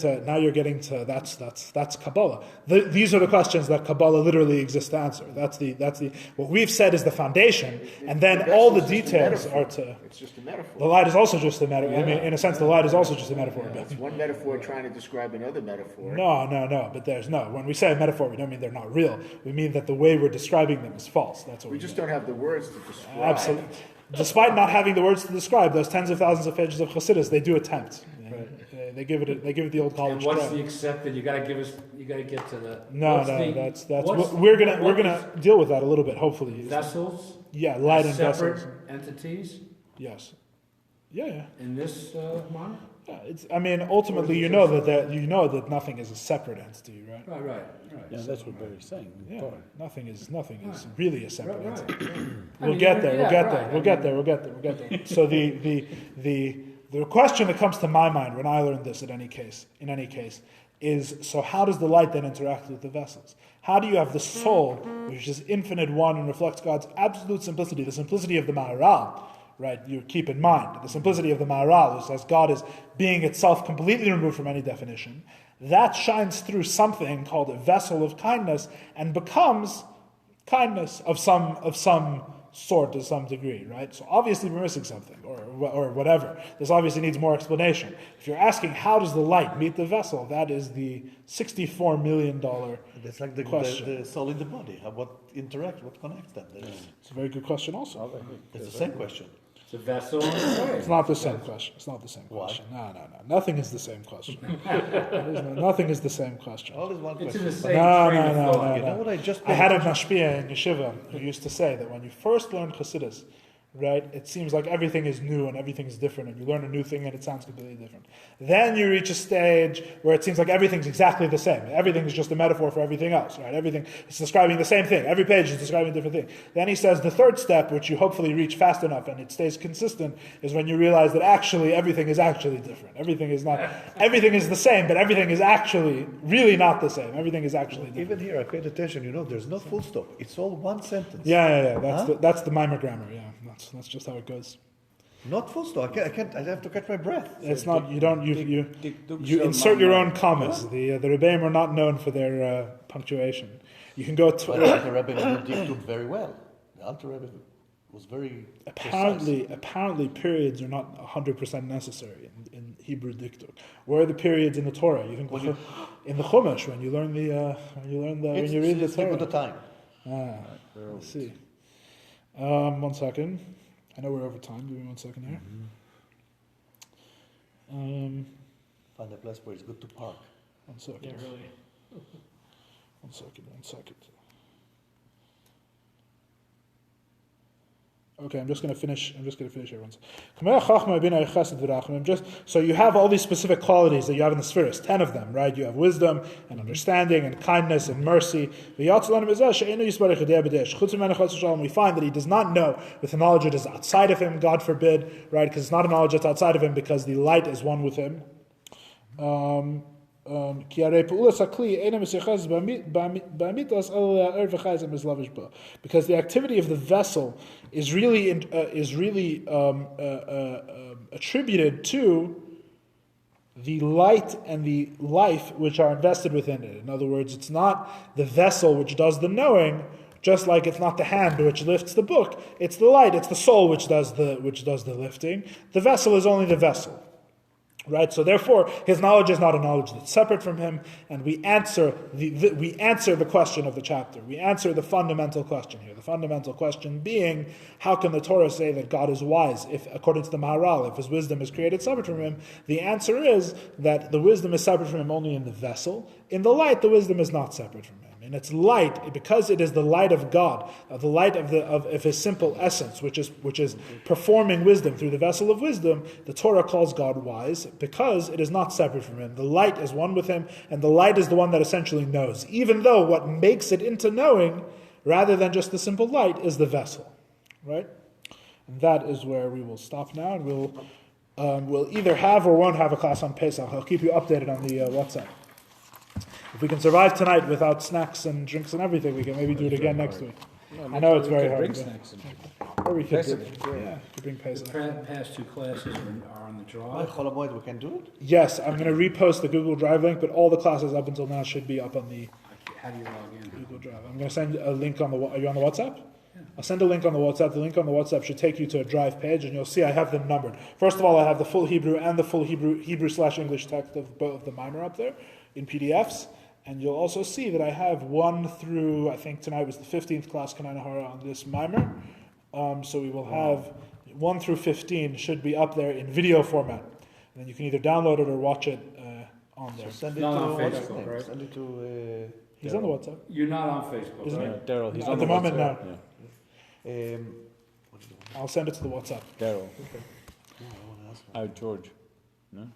to that's Kabbalah. These are the questions that Kabbalah literally exists to answer. That's the what we've said is the foundation, and then all the details are to. It's just a metaphor. The light is also just a metaphor. I mean, in a sense, the light is also just a metaphor. It's one metaphor trying to describe another metaphor. No. But there's no. When we say a metaphor, we don't mean they're not real. We mean that the way we're describing them is false. That's what we just don't have the words to describe. despite not having the words to describe those tens of thousands of pages of Chassidus, they do attempt. They give it the old college. And what's try. the accepted? You got to get to the. No, that's we're gonna deal with that a little bit. Hopefully, vessels. Yeah, light and separate vessels. entities. Yes. Yeah. In this model. Yeah, ultimately, you know that nothing is a separate entity, right? Right. Yeah, that's what Barry's saying. Yeah, nothing is really a separate entity. Right. We'll get there. So the question that comes to my mind when I learned this in any case, is so how does the light then interact with the vessels? How do you have the soul, which is infinite one and reflects God's absolute simplicity, the simplicity of the Maharal, right? You keep in mind the simplicity of the Maharal, who says God is being itself completely removed from any definition. That shines through something called a vessel of kindness and becomes kindness of some sort to some degree, right? So obviously we're missing something, or whatever. This obviously needs more explanation. If you're asking how does the light meet the vessel, that is the $64 million That's like question. the soul in the body. What connects them? It's a very good question also. It's the same question. It's a vessel. It's not the same question. Why? No. Nothing is the same question. Nothing is the same question. All is one It's in question. the same No. train of thought. You know what I had a mashpia in yeshiva who used to say that when you first learn Chassidus, right, it seems like everything is new and everything is different, and you learn a new thing and it sounds completely different. Then you reach a stage where it seems like everything's exactly the same. Everything is just a metaphor for everything else, right? Everything is describing the same thing. Every page is describing a different thing. Then he says the third step, which you hopefully reach fast enough and it stays consistent, is when you realize that actually everything is actually different. Everything is the same, but everything is actually really not the same. Everything is actually different. Even here, I paid attention. There's no full stop. It's all one sentence. Yeah. That's the mimer grammar. Yeah, that's just how it goes. Not full stop. I can't. I have to catch my breath. It's not. You don't. You insert your own commas. The Rebbeim are not known for their punctuation. You can go. But the Rebbe did very well. The Alter Rebbe was very apparently periods are not 100% necessary in Hebrew diktuk. Where are the periods in the Torah? You think in the Chumash when you read the Torah. With the time. Let's see. 1 second. I know we're over time. Give me 1 second here. Find a place where it's good to park. 1 second. Yeah, really. 1 second. Okay, I'm just going to finish here once. Just so you have all these specific qualities that you have in the spheres, 10 of them, right? You have wisdom and understanding and kindness and mercy. We find that he does not know with the knowledge that is outside of him, God forbid, right? Because it's not a knowledge that's outside of him, because the light is one with him. Because the activity of the vessel is really attributed to the light and the life which are invested within it. In other words, it's not the vessel which does the knowing, just like it's not the hand which lifts the book. It's the light, it's the soul which does the lifting. The vessel is only the vessel. Right, so therefore, his knowledge is not a knowledge that's separate from him, and we answer the question of the chapter. We answer the fundamental question here. The fundamental question being, how can the Torah say that God is wise, if, according to the Maharal, if his wisdom is created separate from him? The answer is that the wisdom is separate from him only in the vessel. In the light, the wisdom is not separate from him. And it's light, because it is the light of God, the light of his simple essence, which is performing wisdom through the vessel of wisdom. The Torah calls God wise because it is not separate from him. The light is one with him, and the light is the one that essentially knows, even though what makes it into knowing, rather than just the simple light, is the vessel. Right? And that is where we will stop now, and we'll either have or won't have a class on Pesach. I'll keep you updated on the WhatsApp. If we can survive tonight without snacks and drinks and everything, we can maybe do it again next week. I know it's very hard. Bring snacks and Or we could bring The Pesach. past two classes are on the By draw. Chol Hamoed, we can do it? Yes, I'm going to repost the Google Drive link, but all the classes up until now should be up on the How do you log in? Google Drive. I'm going to send a link on the... Are you on the WhatsApp? Yeah. I'll send a link on the WhatsApp. The link on the WhatsApp should take you to a Drive page, and you'll see I have them numbered. First of all, I have the full Hebrew and the full Hebrew/English text of both of the Mimer up there in PDFs. And you'll also see that I have 1 through, I think tonight was the 15th class Kanai Nahara on this Mimer. So we will have 1 through 15 should be up there in video format. And then you can either download it or watch it on there. So send it Not to on what's his Facebook, name? right? Send it to. He's on the WhatsApp. You're not on Facebook, Isn't right? it? Daryl, he's At on the moment, WhatsApp. no. Yeah. I'll send it to the WhatsApp. Daryl. George. No?